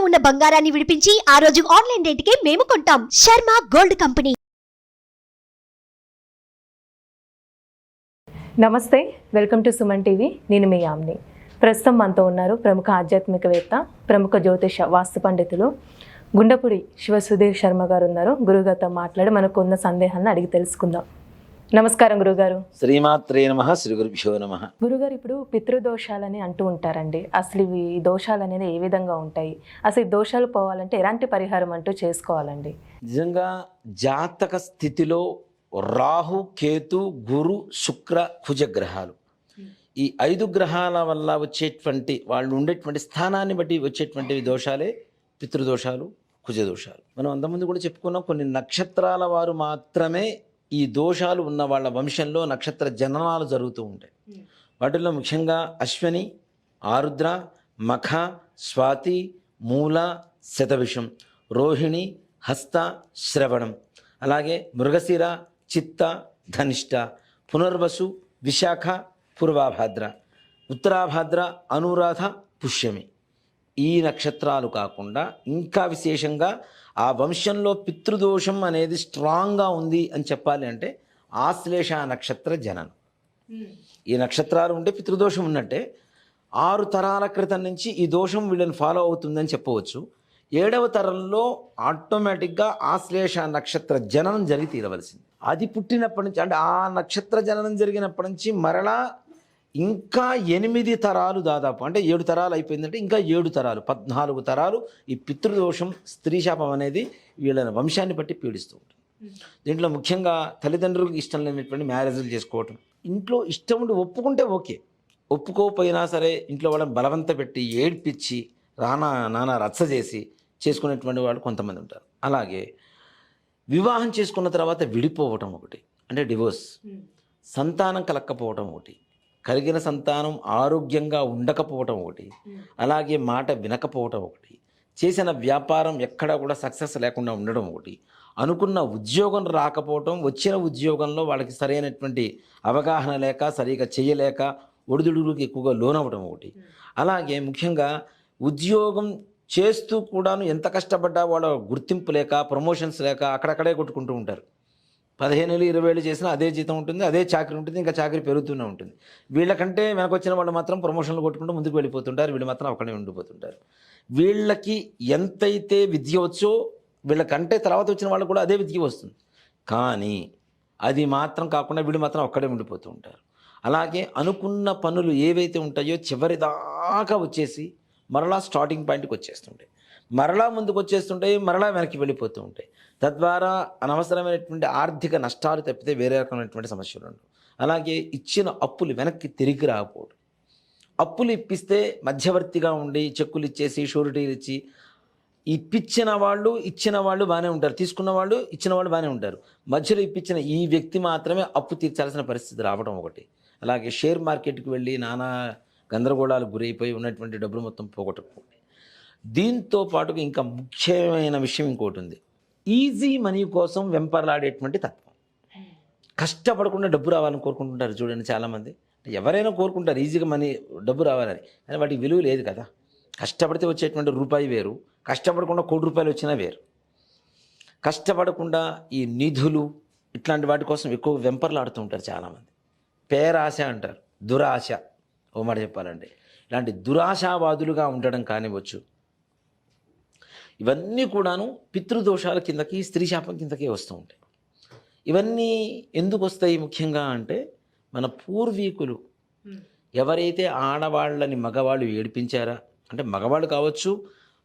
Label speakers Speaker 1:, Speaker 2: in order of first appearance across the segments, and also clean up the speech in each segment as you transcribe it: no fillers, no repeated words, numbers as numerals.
Speaker 1: ఉన్న బంగారాన్ని విడిపించి ఆ రోజు ఆన్లైన్ రేటుకే మేము కొంటాం. Sharma gold company.
Speaker 2: నమస్తే, వెల్కమ్ టు సుమన్ టీవీ. నేను మీ యామ్ని. ప్రస్తుతం మనతో ఉన్నారు ప్రముఖ ఆధ్యాత్మికవేత్త, ప్రముఖ జ్యోతిష వాస్తు పండితులు గుండపుడి శివ సుధీర్ శర్మ గారు ఉన్నారు. గురుగారితో మాట్లాడి మనకు ఉన్న సందేహాలను అడిగి తెలుసుకుందాం. నమస్కారం గురుగారు.
Speaker 3: శ్రీమాత్రే నమః. శ్రీ గురుభ్యో నమః.
Speaker 2: గురుగారు, ఇప్పుడు పితృదోషాలని అంటూ ఉంటారండి. అసలు ఈ దోషాలు అనేది ఏ విధంగా ఉంటాయి? అసలు ఈ దోషాలు పోవాలంటే ఎలాంటి పరిహారం అంటూ చేసుకోవాలండి?
Speaker 3: నిజంగా జాతక స్థితిలో రాహు, కేతు, గురు, శుక్ర, కుజ గ్రహాలు, ఈ 5 గ్రహాల వల్ల వచ్చేటువంటి వాళ్ళు ఉండేటువంటి స్థానాన్ని బట్టి వచ్చేటువంటి దోషాలే పితృదోషాలు, కుజదోషాలు. మనం అంతకుముందు కూడా చెప్పుకున్నాం, కొన్ని నక్షత్రాల వారు మాత్రమే ఈ దోషాలు ఉన్న వాళ్ళ వంశంలో నక్షత్ర జననాలు జరుగుతూ ఉంటాయి. వాటిల్లో ముఖ్యంగా అశ్వని, ఆరుద్ర, మఖ, స్వాతి, మూల, శతభిషం, రోహిణి, హస్త, శ్రవణం, అలాగే మృగశిర, చిత్త, ధనిష్ట, పునర్వసు, విశాఖ, పూర్వాభాద్ర, ఉత్తరాభాద్ర, అనురాధ, పుష్యమి. ఈ నక్షత్రాలు కాకుండా ఇంకా విశేషంగా ఆ వంశంలో పితృదోషం అనేది స్ట్రాంగ్గా ఉంది అని చెప్పాలి అంటే ఆశ్లేష నక్షత్ర జననం. ఈ నక్షత్రాలు ఉంటే పితృదోషం ఉన్నట్టే. 6 తరాల క్రితం నుంచి ఈ దోషం వీళ్ళని ఫాలో అవుతుందని చెప్పవచ్చు. 7వ తరంలో ఆటోమేటిక్గా ఆశ్లేష నక్షత్ర జననం జరిగి తీరవలసింది. అది పుట్టినప్పటి నుంచి, అంటే ఆ నక్షత్ర జననం జరిగినప్పటి నుంచి మరలా ఇంకా 8 తరాలు, దాదాపు అంటే 7 తరాలు అయిపోయిందంటే ఇంకా 7 తరాలు, 14 తరాలు ఈ పితృదోషం, స్త్రీ శాపం అనేది వీళ్ళ వంశాన్ని బట్టి పీడిస్తూ ఉంటుంది. దీంట్లో ముఖ్యంగా తల్లిదండ్రులకు ఇష్టం లేనటువంటి మ్యారేజ్లు చేసుకోవటం, ఇంట్లో ఇష్టం ఉండి ఒప్పుకుంటే ఓకే, ఒప్పుకోకపోయినా సరే ఇంట్లో వాళ్ళని బలవంత పెట్టి ఏడ్పించి నానా రచ్చ చేసి చేసుకునేటువంటి వాళ్ళు కొంతమంది ఉంటారు. అలాగే వివాహం చేసుకున్న తర్వాత విడిపోవటం ఒకటి, అంటే డివోర్స్, సంతానం కలక్కపోవటం ఒకటి, కలిగిన సంతానం ఆరోగ్యంగా ఉండకపోవటం ఒకటి, అలాగే మాట వినకపోవటం ఒకటి, చేసిన వ్యాపారం ఎక్కడా కూడా సక్సెస్ లేకుండా ఉండడం ఒకటి, అనుకున్న ఉద్యోగం రాకపోవటం, వచ్చిన ఉద్యోగంలో వాళ్ళకి సరైనటువంటి అవగాహన లేక, సరిగా చేయలేక ఒడిదుడుగులకు ఎక్కువగా లోనవ్వడం ఒకటి. అలాగే ముఖ్యంగా ఉద్యోగం చేస్తూ కూడాను ఎంత కష్టపడ్డా వాళ్ళ గుర్తింపు లేక, ప్రమోషన్స్ లేక అక్కడక్కడే కొట్టుకుంటూ ఉంటారు. 15 ఏళ్ళు 20 ఏళ్ళు చేసినా అదే జీతం ఉంటుంది, అదే చాకరీ ఉంటుంది, ఇంకా చాకరీ పెరుగుతూనే ఉంటుంది. వీళ్ళకంటే వెనకొచ్చిన వాళ్ళు మాత్రం ప్రమోషన్లు కొట్టుకుంటూ ముందుకు వెళ్ళిపోతుంటారు, వీళ్ళు మాత్రం అక్కడే ఉండిపోతుంటారు. వీళ్ళకి ఎంతైతే విద్య వచ్చో వీళ్ళకంటే తర్వాత వచ్చిన వాళ్ళు కూడా అదే విద్య వస్తుంది, కానీ అది మాత్రం కాకుండా వీళ్ళు మాత్రం అక్కడే ఉండిపోతూ ఉంటారు. అలాగే అనుకున్న పనులు ఏవైతే ఉంటాయో చివరి దాకా వచ్చేసి మరలా స్టార్టింగ్ పాయింట్కి వచ్చేస్తుంటాయి, మరలా ముందుకు వచ్చేస్తుంటాయి, మరలా వెనక్కి వెళ్ళిపోతూ ఉంటాయి. తద్వారా అనవసరమైనటువంటి ఆర్థిక నష్టాలు తప్పితే వేరే రకమైనటువంటి సమస్యలు ఉండవు. అలాగే ఇచ్చిన అప్పులు వెనక్కి తిరిగి రాకపోవడం, అప్పులు ఇప్పిస్తే మధ్యవర్తిగా ఉండి చెక్కులు ఇచ్చేసి షూరిటీలు ఇచ్చి ఇప్పించిన వాళ్ళు బాగానే ఉంటారు, తీసుకున్న వాళ్ళు ఇచ్చిన వాళ్ళు బాగానే ఉంటారు, మధ్యలో ఇప్పించిన ఈ వ్యక్తి మాత్రమే అప్పు తీర్చాల్సిన పరిస్థితి రావడం ఒకటి. అలాగే షేర్ మార్కెట్కి వెళ్ళి నానా గందరగోళాలకు గురైపోయి ఉన్నటువంటి డబ్బులు మొత్తం పోగొట్టుకోండి. దీంతో పాటుగా ఇంకా ముఖ్యమైన విషయం ఇంకోటి ఉంది, ఈజీ మనీ కోసం వెంపర్లాడేటువంటి తత్వం. కష్టపడకుండా డబ్బు రావాలని కోరుకుంటుంటారు చూడండి చాలామంది. ఎవరైనా కోరుకుంటారు ఈజీగా డబ్బు రావాలని, కానీ వాటికి విలువ లేదు కదా. కష్టపడితే వచ్చేటువంటి రూపాయి వేరు, కష్టపడకుండా ₹1,00,00,000 వచ్చినా వేరు. కష్టపడకుండా ఈ నిధులు ఇట్లాంటి వాటి కోసం ఎక్కువ వెంపర్లాడుతూ ఉంటారు చాలామంది. పేరాశ అంటారు, దురాశ. ఓ మాట చెప్పాలంటే ఇలాంటి దురాశావాదులుగా ఉండడం కానివచ్చు, ఇవన్నీ కూడాను పితృదోషాల కిందకి, స్త్రీ శాపం కిందకే వస్తూ ఉంటాయి. ఇవన్నీ ఎందుకు వస్తాయి ముఖ్యంగా అంటే, మన పూర్వీకులు ఎవరైతే ఆడవాళ్ళని మగవాళ్ళు ఏడిపించారా, అంటే మగవాళ్ళు కావచ్చు,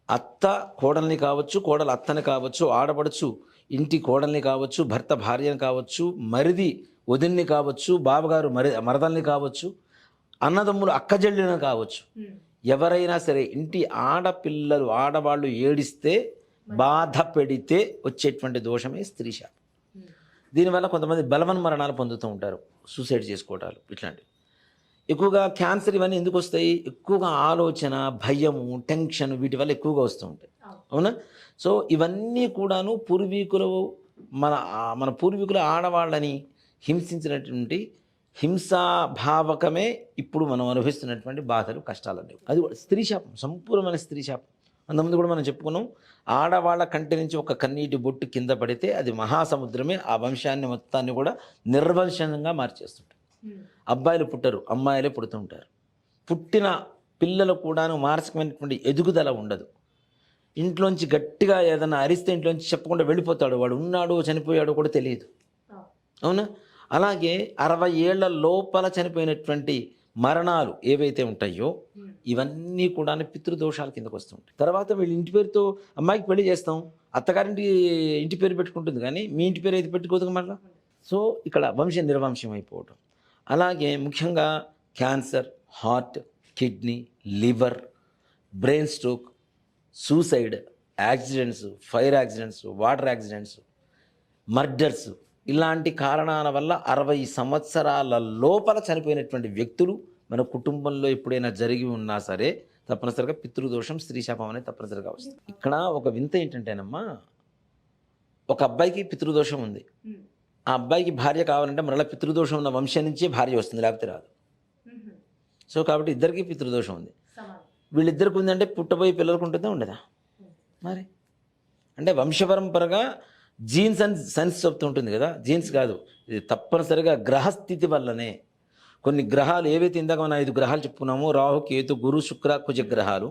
Speaker 3: అత్త కోడల్ని కావచ్చు, కోడలు అత్తని కావచ్చు, ఆడపడుచు ఇంటి కోడల్ని కావచ్చు, భర్త భార్యని కావచ్చు, మరిది వదిన్ని కావచ్చు, బావగారు మరదల్ని కావచ్చు, అన్నదమ్ములు అక్కజెళ్ళిన కావచ్చు, ఎవరైనా సరే ఇంటి ఆడవాళ్ళు ఏడిస్తే, బాధ పెడితే వచ్చేటువంటి దోషమే స్త్రీ శాపం. దీనివల్ల కొంతమంది బలవన్ మరణాలు పొందుతూ ఉంటారు, సూసైడ్ చేసుకోవటాలు ఇట్లాంటివి. ఎక్కువగా క్యాన్సర్ ఇవన్నీ ఎందుకు వస్తాయి? ఎక్కువగా ఆలోచన, భయము, టెన్షన్ వీటి వల్ల ఎక్కువగా వస్తూ ఉంటాయి, అవునా? సో ఇవన్నీ కూడాను మన పూర్వీకుల ఆడవాళ్ళని హింసించినటువంటి హింసాభావకమే ఇప్పుడు మనం అనుభవిస్తున్నటువంటి బాధలు, కష్టాలు అనేవి. అది స్త్రీ శాపం, సంపూర్ణమైన స్త్రీ శాపం. అంతకుముందు కూడా మనం చెప్పుకున్నాం, ఆడవాళ్ళ కంటి నుంచి ఒక కన్నీటి బొట్టు కింద పడితే అది మహాసముద్రమే ఆ వంశాన్ని మొత్తాన్ని కూడా నిర్వంశనంగా మార్చేస్తుంటారు. అబ్బాయిలు పుట్టరు, అమ్మాయిలే పుడుతూ ఉంటారు. పుట్టిన పిల్లలు కూడాను మానసికమైనటువంటి ఎదుగుదల ఉండదు. ఇంట్లోంచి గట్టిగా ఏదైనా అరిస్తే ఇంట్లోంచి చెప్పకుండా వెళ్ళిపోతాడు, వాడు ఉన్నాడు చనిపోయాడు కూడా తెలియదు. అవునా? అలాగే 60 ఏళ్ల లోపల చనిపోయినటువంటి మరణాలు ఏవైతే ఉంటాయో ఇవన్నీ కూడా పితృదోషాల కిందకు వస్తుంటాయి. తర్వాత వీళ్ళు ఇంటి పేరుతో అమ్మాయికి పెళ్లి చేస్తాం, అత్తగారింటి ఇంటి పేరు పెట్టుకుంటుంది, కానీ మీ ఇంటి పేరు అయితే పెట్టుకోదు మళ్ళీ. సో ఇక్కడ వంశ నిర్వంశం అయిపోవటం. అలాగే ముఖ్యంగా cancer, heart, kidney, liver, brain stroke, suicide, accidents, fire accidents, water accidents, murders, ఇలాంటి కారణాల వల్ల 60 సంవత్సరాల లోపల చనిపోయినటువంటి వ్యక్తులు మన కుటుంబంలో ఎప్పుడైనా జరిగి ఉన్నా సరే తప్పనిసరిగా పితృదోషం, స్త్రీ శాపం అనేది తప్పనిసరిగా వస్తుంది. ఇక్కడ ఒక వింత ఏంటంటేనమ్మా, ఒక అబ్బాయికి పితృదోషం ఉంది, ఆ అబ్బాయికి భార్య కావాలంటే మరలా పితృదోషం ఉన్న వంశం నుంచే భార్య వస్తుంది, లేకపోతే రాదు. సో కాబట్టి ఇద్దరికి పితృదోషం ఉంది. వీళ్ళిద్దరికి ఉందంటే పుట్టబోయే పిల్లలకు ఉంటుందా ఉండదా? మరి అంటే వంశపరంపరగా జీన్స్ అండ్ సైన్స్ చెప్తూ ఉంటుంది కదా, జీన్స్ కాదు, ఇది తప్పనిసరిగా గ్రహస్థితి వల్లనే. కొన్ని గ్రహాలు ఏవైతే ఇందాక మనం 5 గ్రహాలు చెప్పుకున్నామో, రాహు, కేతు, గురు, శుక్ర, కుజ గ్రహాలు,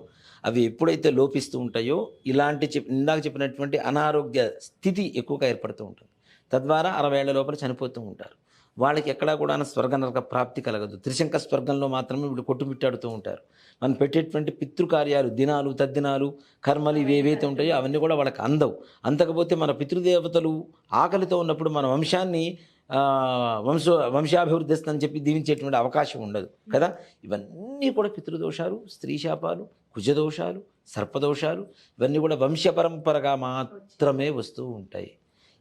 Speaker 3: అవి ఎప్పుడైతే లోపిస్తూ ఉంటాయో ఇలాంటి ఇందాక చెప్పినటువంటి అనారోగ్య స్థితి ఎక్కువగా ఏర్పడుతూ ఉంటుంది. తద్వారా 60 ఏళ్ల లోపల చనిపోతూ ఉంటారు. వాళ్ళకి ఎక్కడా కూడా స్వర్గ నరక ప్రాప్తి కలగదు. త్రిశంక స్వర్గంలో మాత్రమే వీళ్ళు కొట్టుమిట్టాడుతూ ఉంటారు. మనం పెట్టేటువంటి పితృకార్యాలు, దినాలు, తద్దినాలు, కర్మలు ఇవి ఏవైతే ఉంటాయో అవన్నీ కూడా వాళ్ళకి అందవు. అంతకపోతే మన పితృదేవతలు ఆకలితో ఉన్నప్పుడు మన వంశాన్ని వంశాభివృద్ధి అని చెప్పి దీవించేటువంటి అవకాశం ఉండదు కదా. ఇవన్నీ కూడా పితృదోషాలు, స్త్రీ శాపాలు, కుజదోషాలు, సర్పదోషాలు, ఇవన్నీ కూడా వంశపరంపరగా మాత్రమే వస్తూ ఉంటాయి.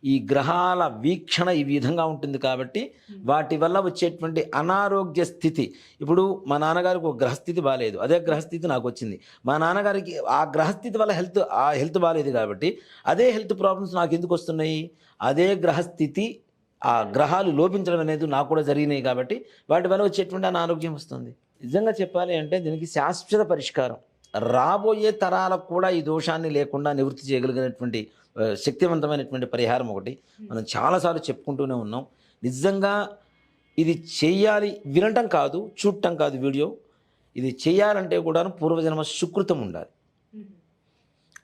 Speaker 3: ఈ గ్రహాల వీక్షణ ఈ విధంగా ఉంటుంది కాబట్టి వాటి వల్ల వచ్చేటువంటి అనారోగ్య స్థితి, ఇప్పుడు మా నాన్నగారికి ఒక గ్రహస్థితి బాగాలేదు, అదే గ్రహస్థితి నాకు వచ్చింది. మా నాన్నగారికి ఆ గ్రహస్థితి వల్ల హెల్త్ బాగాలేదు కాబట్టి అదే హెల్త్ ప్రాబ్లమ్స్ నాకు ఎందుకు వస్తున్నాయి? అదే గ్రహస్థితి, ఆ గ్రహాలు లోపించడం అనేది నాకు కూడా జరిగినాయి కాబట్టి వాటి వల్ల వచ్చేటువంటి అనారోగ్యం వస్తుంది. నిజంగా చెప్పాలి అంటే దీనికి శాశ్వత పరిష్కారం, రాబోయే తరాలకు కూడా ఈ దోషాన్ని లేకుండా నివృత్తి చేయగలిగినటువంటి శక్తివంతమైనటువంటి పరిహారం ఒకటి మనం చాలాసార్లు చెప్పుకుంటూనే ఉన్నాం. నిజంగా ఇది చెయ్యాలి, వినటం కాదు, చూడటం కాదు వీడియో, ఇది చేయాలంటే కూడా పూర్వజన్మ సుకృతం ఉండాలి.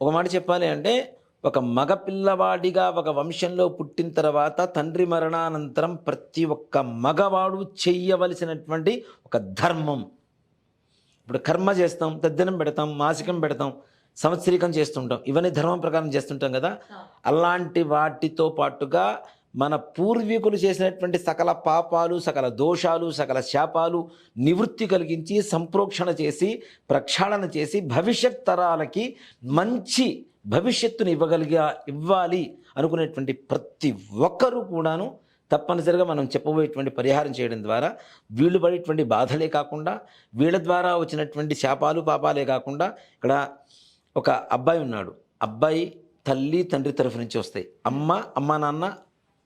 Speaker 3: ఒక మాట చెప్పాలి అంటే, ఒక మగ పిల్లవాడిగా ఒక వంశంలో పుట్టిన తర్వాత తండ్రి మరణానంతరం ప్రతి ఒక్క మగవాడు చెయ్యవలసినటువంటి ఒక ధర్మం. ఇప్పుడు కర్మ చేస్తాం, తద్దినం పెడతాం, మాసికం పెడతాం, సంవత్సరికం చేస్తుంటాం, ఇవన్నీ ధర్మం ప్రకారం చేస్తుంటాం కదా. అలాంటి వాటితో పాటుగా మన పూర్వీకులు చేసినటువంటి సకల పాపాలు, సకల దోషాలు, సకల శాపాలు నివృత్తి కలిగించి సంప్రోక్షణ చేసి ప్రక్షాళన చేసి భవిష్యత్ తరాలకి మంచి భవిష్యత్తుని ఇవ్వాలి అనుకునేటువంటి ప్రతి ఒక్కరూ కూడాను తప్పనిసరిగా మనం చెప్పబోయేటువంటి పరిహారం చేయడం ద్వారా వీళ్ళు పడేటువంటి బాధలే కాకుండా, వీళ్ళ ద్వారా వచ్చినటువంటి శాపాలు పాపాలే కాకుండా, ఇక్కడ ఒక అబ్బాయి ఉన్నాడు, అబ్బాయి తల్లి తండ్రి తరఫు నుంచి వస్తాయి, అమ్మ నాన్న,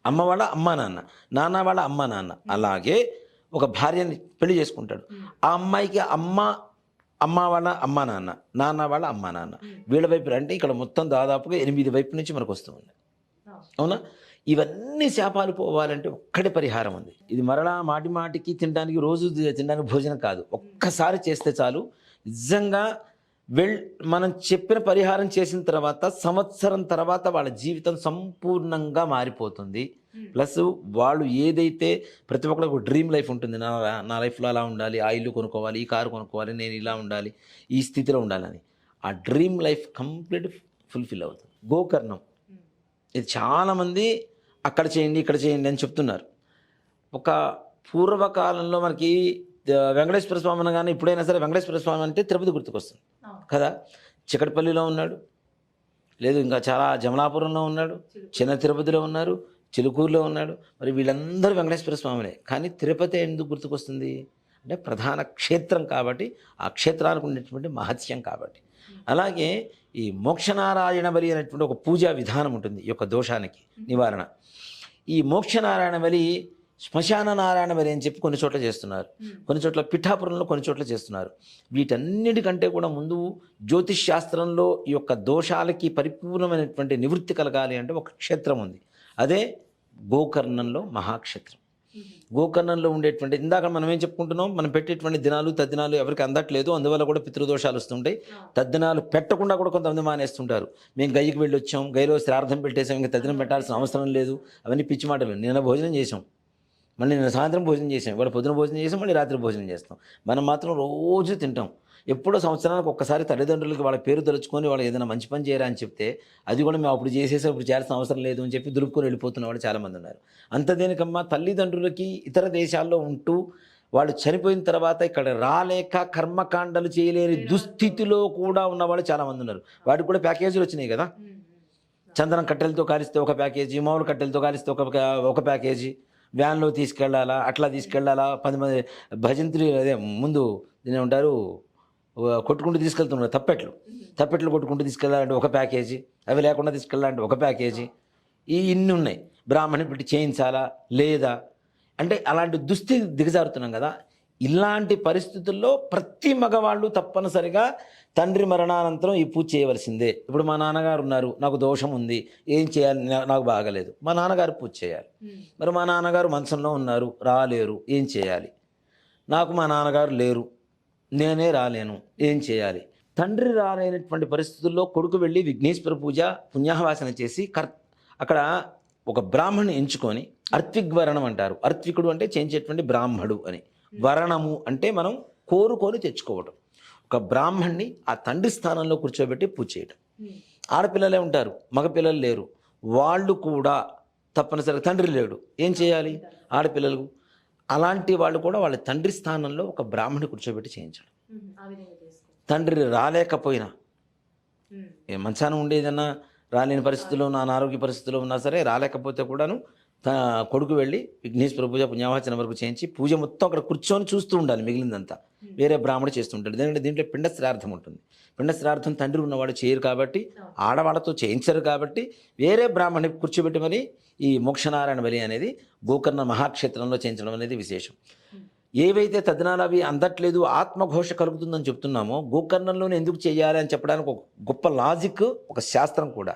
Speaker 3: అమ్మ వాళ్ళ అమ్మా నాన్న, నాన్న వాళ్ళ అమ్మా నాన్న. అలాగే ఒక భార్యని పెళ్లి చేసుకుంటాడు, ఆ అమ్మాయికి అమ్మ వాళ్ళ అమ్మా నాన్న, నాన్న వాళ్ళ అమ్మా నాన్న, వీళ్ళ వైపు అంటే ఇక్కడ మొత్తం దాదాపుగా 8 వైపు నుంచి మనకు వస్తుంది. అవునా? ఇవన్నీ శాపాలు పోవాలంటే ఒక్కటే పరిహారం ఉంది. ఇది మరలా మాటికి తినడానికి, రోజు తినడానికి భోజనం కాదు, ఒక్కసారి చేస్తే చాలు. నిజంగా మనం చెప్పిన పరిహారం చేసిన తర్వాత సంవత్సరం తర్వాత వాళ్ళ జీవితం సంపూర్ణంగా మారిపోతుంది. ప్లస్ వాళ్ళు ఏదైతే ప్రతి ఒక్కరికి ఒక డ్రీమ్ లైఫ్ ఉంటుంది, నా లైఫ్లో అలా ఉండాలి, ఆ ఇల్లు కొనుక్కోవాలి, ఈ కారు కొనుక్కోవాలి, నేను ఇలా ఉండాలి, ఈ స్థితిలో ఉండాలని, ఆ డ్రీమ్ లైఫ్ కంప్లీట్ ఫుల్ఫిల్ అవుతుంది. గోకర్ణం ఇది చాలామంది అక్కడ చేయండి ఇక్కడ చేయండి అని చెప్తున్నారు. ఒక పూర్వకాలంలో మనకి వెంకటేశ్వర స్వామి అనగానే ఇప్పుడైనా సరే వెంకటేశ్వర స్వామి అంటే తిరుపతి గుర్తుకొస్తుంది కదా. చికటపల్లిలో ఉన్నాడు, లేదు ఇంకా చాలా జమలాపురంలో ఉన్నాడు, చిన్న తిరుపతిలో ఉన్నారు, చిలుకూరులో ఉన్నాడు. మరి వీళ్ళందరూ వెంకటేశ్వర స్వామినే. కానీ తిరుపతి ఎందుకు గుర్తుకొస్తుంది అంటే ప్రధాన క్షేత్రం కాబట్టి, ఆ క్షేత్రానికి ఉండేటువంటి మహత్యం కాబట్టి. అలాగే ఈ మోక్షనారాయణ బలి అనేటువంటి ఒక పూజా విధానం ఉంటుంది ఈ యొక్క దోషానికి నివారణ. ఈ మోక్షనారాయణ బలి శ్మశాన నారాయణ బలి అని చెప్పి కొన్ని చోట్ల చేస్తున్నారు, కొన్ని చోట్ల పిఠాపురంలో కొన్ని చోట్ల చేస్తున్నారు. వీటన్నిటికంటే కూడా ముందు జ్యోతిష్ శాస్త్రంలో ఈ యొక్క దోషాలకి పరిపూర్ణమైనటువంటి నివృత్తి కలగాలి అంటే ఒక క్షేత్రం ఉంది, అదే గోకర్ణంలో మహాక్షేత్రం. గోకర్ణంలో ఉండేటువంటి ఇందాక మనం ఏం చెప్పుకుంటున్నాం, మనం పెట్టేటువంటి దినాలు తద్దినాలు ఎవరికి అందట్లేదు, అందువల్ల కూడా పితృదోషాలు వస్తుంటాయి. తద్దినాలు పెట్టకుండా కూడా కొంతమంది మానేస్తుంటారు. మేము గయ్యకి వెళ్ళి వచ్చాం, గయ్యలో శ్రార్థం పెట్టేసాం, ఇంకా తద్దినం పెట్టాల్సిన అవసరం లేదు, అవన్నీ పిచ్చి మాటలు. నిన్న భోజనం చేసాం, మళ్ళీ నిన్న సాయంత్రం భోజనం చేసాం, ఇవాళ పొద్దున భోజనం చేసాం, మళ్ళీ రాత్రి భోజనం చేస్తాం. మనం మాత్రం రోజు తింటాం. ఎప్పుడో సంవత్సరానికి ఒక్కసారి తల్లిదండ్రులకి వాళ్ళ పేరు తలుచుకొని వాళ్ళు ఏదైనా మంచి పని చేయరా అని చెప్తే అది కూడా మేము అప్పుడు చేసేసి ఇప్పుడు చేయాల్సిన అవసరం లేదు అని చెప్పి దులుపుకొని వెళ్ళిపోతున్న వాళ్ళు చాలామంది ఉన్నారు. అంత దేనికమ్మా, తల్లిదండ్రులకి ఇతర దేశాల్లో ఉంటూ వాళ్ళు చనిపోయిన తర్వాత ఇక్కడ రాలేక కర్మకాండలు చేయలేని దుస్థితిలో కూడా ఉన్నవాళ్ళు చాలామంది ఉన్నారు. వాటికి కూడా ప్యాకేజీలు వచ్చినాయి కదా. చందనం కట్టెలతో కాలిస్తే ఒక ప్యాకేజీ, మామూలు కట్టెలతో కాలిస్తే ఒక ప్యాకేజీ, వ్యాన్లో తీసుకెళ్ళాలా, అట్లా తీసుకెళ్ళాలా, 10 మంది భజంత్రి అదే ముందు దీని ఉంటారు కొట్టుకుంటూ తీసుకెళ్తున్నారు, తప్పెట్లు కొట్టుకుంటూ తీసుకెళ్ళాలంటే ఒక ప్యాకేజీ, అవి లేకుండా తీసుకెళ్ళాలంటే ఒక ప్యాకేజీ, ఇన్ని ఉన్నాయి. బ్రాహ్మణి పెట్టి చేయించాలా లేదా అంటే అలాంటి దుస్థితి దిగజారుతున్నాం కదా. ఇలాంటి పరిస్థితుల్లో ప్రతి మగవాళ్ళు తప్పనిసరిగా తండ్రి మరణానంతరం ఈ పూజ చేయవలసిందే. ఇప్పుడు మా నాన్నగారు ఉన్నారు, నాకు దోషం ఉంది, ఏం చేయాలి, నాకు బాగలేదు, మా నాన్నగారు పూజ చేయాలి. మరి మా నాన్నగారు మంచంలో ఉన్నారు, రాలేరు, ఏం చేయాలి? నాకు మా నాన్నగారు లేరు, నేనే రాలేను, ఏం చేయాలి? తండ్రి రాలేనటువంటి పరిస్థితుల్లో కొడుకు వెళ్ళి విఘ్నేశ్వర పూజ పుణ్యాహవాసన చేసి అక్కడ ఒక బ్రాహ్మణ్ణి ఎంచుకొని, అర్త్విగ్వరణం అంటారు. అర్త్వికుడు అంటే చేయించేటువంటి బ్రాహ్మడు అని, వరణము అంటే మనం కోరుకొని తెచ్చుకోవటం. ఒక బ్రాహ్మణ్ణి ఆ తండ్రి స్థానంలో కూర్చోబెట్టి పూజ చేయటం. ఆడపిల్లలే ఉంటారు, మగపిల్లలు లేరు, వాళ్ళు కూడా తప్పనిసరిగా తండ్రి లేడు, ఏం చేయాలి? ఆడపిల్లలు అలాంటి వాళ్ళు కూడా వాళ్ళ తండ్రి స్థానంలో ఒక బ్రాహ్మణి కూర్చోబెట్టి చేయించడం. తండ్రి రాలేకపోయినా, మంచాన ఉండేదన్నా రాలేని పరిస్థితుల్లో ఉన్న, అనారోగ్య పరిస్థితుల్లో ఉన్నా సరే రాలేకపోతే కూడాను కొడుకు వెళ్ళి విఘ్నేశ్వర పూజ పుణ్యాహవచనం వరకు చేయించి పూజ మొత్తం అక్కడ కూర్చొని చూస్తూ ఉండాలి. మిగిలిందంతా వేరే బ్రాహ్మణుడు చేస్తుంటాడు. ఎందుకంటే దీంట్లో పిండ శ్రార్థం ఉంటుంది. పిండ శ్రార్థం తండ్రి ఉన్నవాడు చేయరు కాబట్టి, ఆడవాళ్ళతో చేయించరు కాబట్టి వేరే బ్రాహ్మణి కూర్చోబెట్టి మరి ఈ మోక్షనారాయణ బలి అనేది గోకర్ణ మహాక్షేత్రంలో చేయించడం అనేది విశేషం. ఏవైతే తద్దినాలు అవి అందట్లేదు, ఆత్మఘోష కలుగుతుందని చెప్తున్నామో గోకర్ణంలోనే ఎందుకు చేయాలి అని చెప్పడానికి ఒక గొప్ప లాజిక్, ఒక శాస్త్రం కూడా.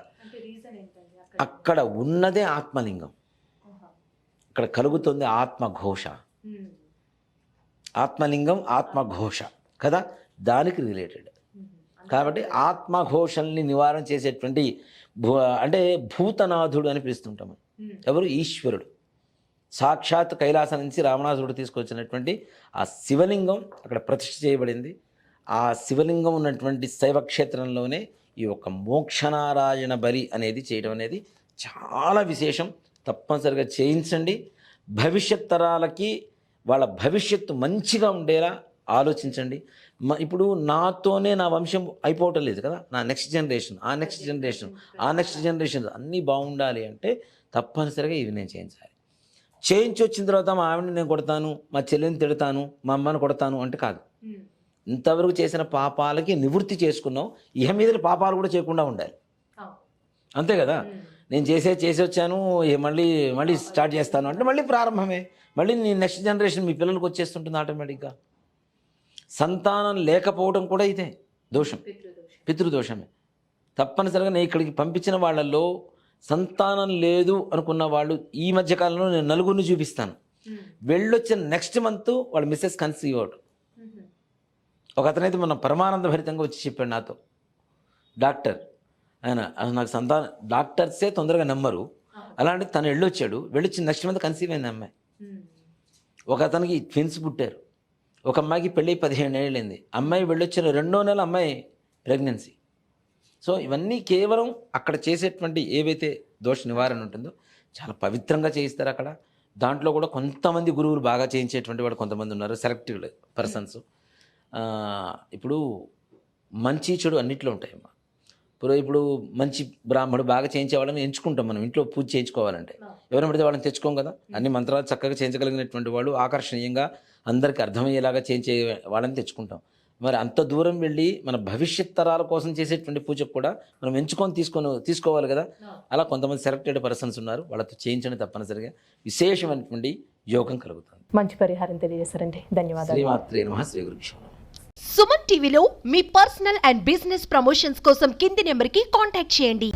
Speaker 3: అక్కడ ఉన్నదే ఆత్మలింగం, ఇక్కడ కలుగుతుంది ఆత్మఘోష. ఆత్మలింగం ఆత్మఘోష కదా, దానికి రిలేటెడ్ కాబట్టి ఆత్మఘోషల్ని నివారణ చేసేటువంటి అంటే భూతనాథుడు అని పిలుస్తుంటాము. ఎవరు? ఈశ్వరుడు. సాక్షాత్ కైలాసం నుంచి రావణాసురుడు తీసుకొచ్చినటువంటి ఆ శివలింగం అక్కడ ప్రతిష్ఠ చేయబడింది. ఆ శివలింగం ఉన్నటువంటి శైవక్షేత్రంలోనే ఈ యొక్క మోక్షనారాయణ బలి అనేది చేయడం అనేది చాలా విశేషం. తప్పనిసరిగా చేయించండి. భవిష్యత్ తరాలకి వాళ్ళ భవిష్యత్తు మంచిగా ఉండేలా ఆలోచించండి. ఇప్పుడు నాతోనే నా వంశం అయిపోవటం లేదు కదా, నా నెక్స్ట్ జనరేషన్, ఆ నెక్స్ట్ జనరేషన్, ఆ నెక్స్ట్ జనరేషన్ అన్నీ బాగుండాలి అంటే తప్పనిసరిగా ఇవి నేను చేయించాలి. చేయించి వచ్చిన తర్వాత మా ఆవిడని నేను కొడతాను, మా చెల్లిని తిడతాను, మా అమ్మని కొడతాను అంటే కాదు. ఇంతవరకు చేసిన పాపాలకి నివృత్తి చేసుకున్నాం, ఇహ మీద పాపాలు కూడా చేయకుండా ఉండాలి. అంతే కదా. నేను చేసి వచ్చాను, మళ్ళీ స్టార్ట్ చేస్తాను అంటే మళ్ళీ ప్రారంభమే. మళ్ళీ నీ నెక్స్ట్ జనరేషన్ మీ పిల్లలకు వచ్చేస్తుంటుంది ఆటోమేటిక్గా. సంతానం లేకపోవడం కూడా ఇదే దోషం, పితృదోషమే. తప్పనిసరిగా నేను ఇక్కడికి పంపించిన వాళ్ళల్లో సంతానం లేదు అనుకున్న వాళ్ళు ఈ మధ్యకాలంలో నేను నలుగురిని చూపిస్తాను. వెళ్ళొచ్చిన నెక్స్ట్ మంత్ వాళ్ళ మిస్సెస్ కన్సీవ్ అవుట్. ఒక అతనైతే మన పరమానంద భరితంగా వచ్చి చెప్పాడు నాతో, డాక్టర్ ఆయన, నాకు సంతానం, డాక్టర్సే తొందరగా నమ్మరు, అలాంటి తను వెళ్ళొచ్చిన నెక్స్ట్ మంత్ కన్సీవ్ అయింది అమ్మాయి. ఒక అతనికి ట్విన్స్ పుట్టారు, ఒక అమ్మాయికి పెళ్ళి 17 ఏళ్ళైంది, అమ్మాయి వెళ్ళొచ్చిన 2వ నెల అమ్మాయి ప్రెగ్నెన్సీ. సో ఇవన్నీ కేవలం అక్కడ చేసేటువంటి ఏవైతే దోష నివారణ ఉంటుందో చాలా పవిత్రంగా చేయిస్తారు అక్కడ. దాంట్లో కూడా కొంతమంది గురువులు బాగా చేయించేటువంటి వాడు కొంతమంది ఉన్నారు, సెలెక్టివ్ పర్సన్స్. ఇప్పుడు మంచి చెడు అన్నిట్లో ఉంటాయమ్మా. ఇప్పుడు మంచి బ్రాహ్మడు బాగా చేయించే వాళ్ళని ఎంచుకుంటాం మనం ఇంట్లో పూజ చేయించుకోవాలంటే. ఎవరైనా పడితే వాళ్ళని తెచ్చుకోం కదా. అన్ని మంత్రాలు చక్కగా చేయించగలిగినటువంటి వాళ్ళు, ఆకర్షణీయంగా అందరికీ అర్థమయ్యేలాగా చేయించే వాళ్ళని తెచ్చుకుంటాం. మరి అంత దూరం వెళ్ళి మన భవిష్యత్ తరాల కోసం చేసేటువంటి పూజకు కూడా మనం ఎంచుకొని తీసుకోవాలి కదా. అలా కొంతమంది సెలెక్టెడ్ పర్సన్స్ ఉన్నారు, వాళ్ళతో చేయించడం తప్పనిసరిగా విశేషమైనటువంటి యోగం కలుగుతుంది.
Speaker 2: మంచి పరిహారం తెలియజేస్తారండి. ధన్యవాదాలు.
Speaker 3: శ్రీమాత్రే నమః. శ్రీ గురుభ్యో నమః.
Speaker 1: సుమన్ టీవీలో మీ పర్సనల్ అండ్ బిజినెస్ ప్రమోషన్స్ కోసం కింది నెంబర్కి కాంటాక్ట్ చేయండి.